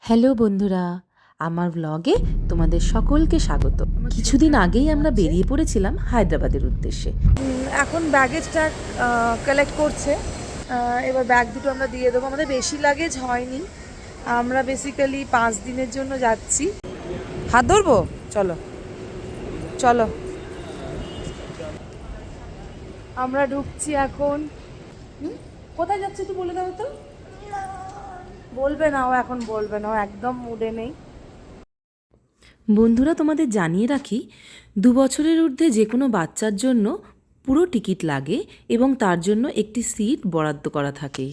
Hello বন্ধুরা, আমার ব্লগে তোমাদের সকলকে স্বাগত। কিছুদিন আগেই আমরা বেরিয়ে পড়েছিলাম হায়দ্রাবাদের উদ্দেশ্যে। এখন ব্যাগেজটা কালেক্ট করছে। এবার ব্যাগ দুটো আমরা দিয়ে দেবো। আমাদের বেশি লাগেজ হয়নি, আমরা বেসিক্যালি 5 দিনের জন্য যাচ্ছি। হাত ধরবো, চলো চলো। আমরা ঢুকছি এখন। কোথায় যাচ্ছি তুই বলে দাও তো। বলবে না, ও এখন বলবে না, ও একদম মুডে নেই। বন্ধুরা, তোমাদের জানিয়ে রাখি, 2 বছরের ঊর্ধ্বে যে কোনো বাচ্চার জন্য পুরো টিকিট লাগে এবং তার জন্য একটি সিট বরাদ্দ করা থাকে।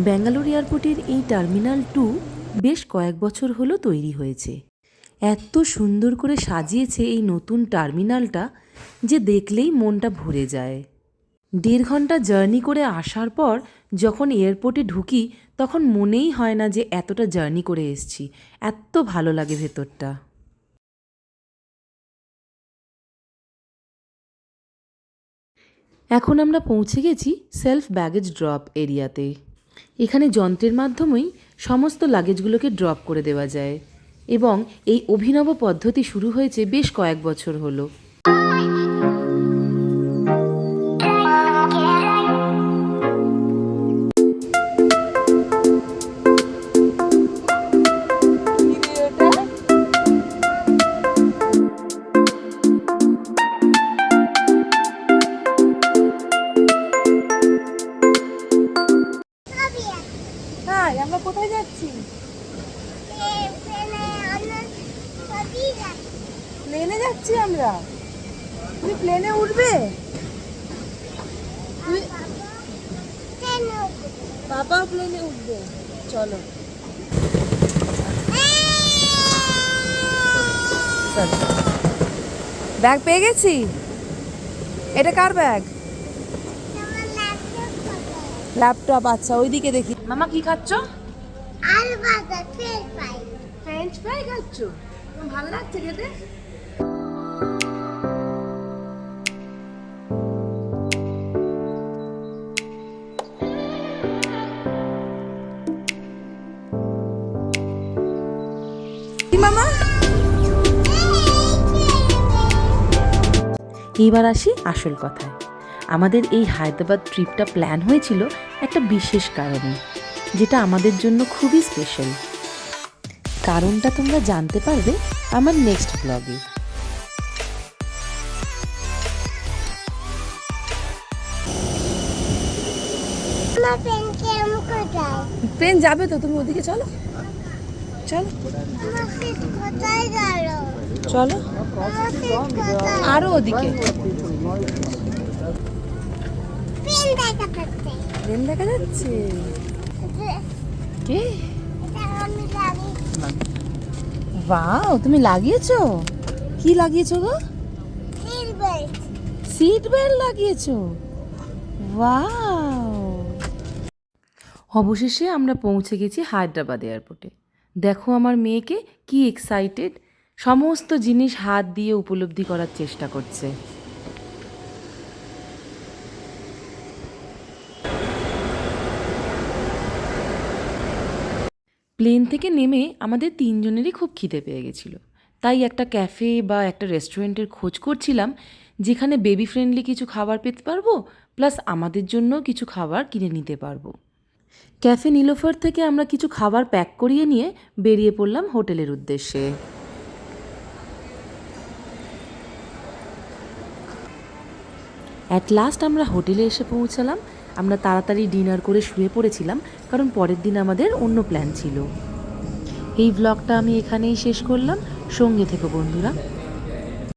ব্যাঙ্গালোর এয়ারপোর্টের এই টার্মিনাল 2 বেশ কয়েক বছর হলো তৈরি হয়েছে। এত সুন্দর করে সাজিয়েছে এই নতুন টার্মিনালটা যে দেখলেই মনটা ভরে যায়। 1.5 ঘন্টা জার্নি করে আসার পর যখন এয়ারপোর্টে ঢুকি তখন মনেই হয় না যে এতটা জার্নি করে এসেছি। এত ভালো লাগে ভেতরটা। এখন আমরা পৌঁছে গেছি সেলফ ব্যাগেজ ড্রপ এরিয়াতে। এখানে যন্ত্রের মাধ্যমেই সমস্ত লাগেজগুলোকে ড্রপ করে দেওয়া যায় এবং এই অভিনব পদ্ধতি শুরু হয়েছে বেশ কয়েক বছর হলো। হ্যাঁ, আমরা কোথায় যাচ্ছি? প্লেনে যাচ্ছি আমরা। তুমি প্লেনে উঠবে? বাবাও প্লেনে উঠবে। চলো। ব্যাগ পেয়ে গেছি। এটা কার ব্যাগ? ল্যাপটপ। আচ্ছা, ওইদিকে দেখি। মামা কি খাচ্ছ? আলু ভাজা, ফ্রেঞ্চ ফ্রাই। ফ্রেঞ্চ ফ্রাই খাচ্ছ? ভালো লাগছে খেতে? মামা, এইবার আসি আসল কথায়। আমাদের এই হায়দ্রাবাদ ট্রিপটা প্ল্যান হয়েছিল একটা বিশেষ কারণে, যেটা আমাদের জন্য খুবই স্পেশাল। কারণটা তোমরা জানতে পারবে আমার নেক্সট ব্লগে। আমার ফ্রেন্ড কেমন কোথায়? ট্রেন যাবে তো, তুমি ওদিকে চলো। চলো আমার ফ্রেন্ড কোথায় গেল? চলো, আমার ফ্রেন্ড কোথায়? আরো ওদিকে। ফ্রেন্ড দেখা যাচ্ছে। ট্রেন দেখা যাচ্ছে। কে? এটা আমি জানি। ওয়াও, তুমি লাগিয়েছো? কি লাগিয়েছো গো? Seat belt. সিট বেল্ট লাগিয়েছো? ওয়াও। অবশেষে আমরা পৌঁছে গেছি হায়দ্রাবাদ এয়ারপোর্টে। দেখো আমার মেয়েকে কি এক্সাইটেড, সমস্ত জিনিস হাত দিয়ে উপলব্ধি করার চেষ্টা করছে। প্লেন থেকে নেমে আমাদের 3 জনেরই খুব খিদে পেয়ে গেছিলো, তাই একটা ক্যাফে বা একটা রেস্টুরেন্টের খোঁজ করছিলাম যেখানে বেবি ফ্রেন্ডলি কিছু খাবার পেতে পারবো, প্লাস আমাদের জন্য কিছু খাবার কিনে নিতে পারবো। ক্যাফে নীলোফার থেকে আমরা কিছু খাবার প্যাক করিয়ে নিয়ে বেরিয়ে পড়লাম হোটেলের উদ্দেশ্যে। অ্যাট লাস্ট আমরা হোটেলে এসে পৌঁছালাম। আমরা তাড়াতাড়ি ডিনার করে শুয়ে পড়েছিলাম, কারণ পরের দিন আমাদের অন্য প্ল্যান ছিল। এই ব্লগটা আমি এখানেই শেষ করলাম। সঙ্গে থেকো বন্ধুরা।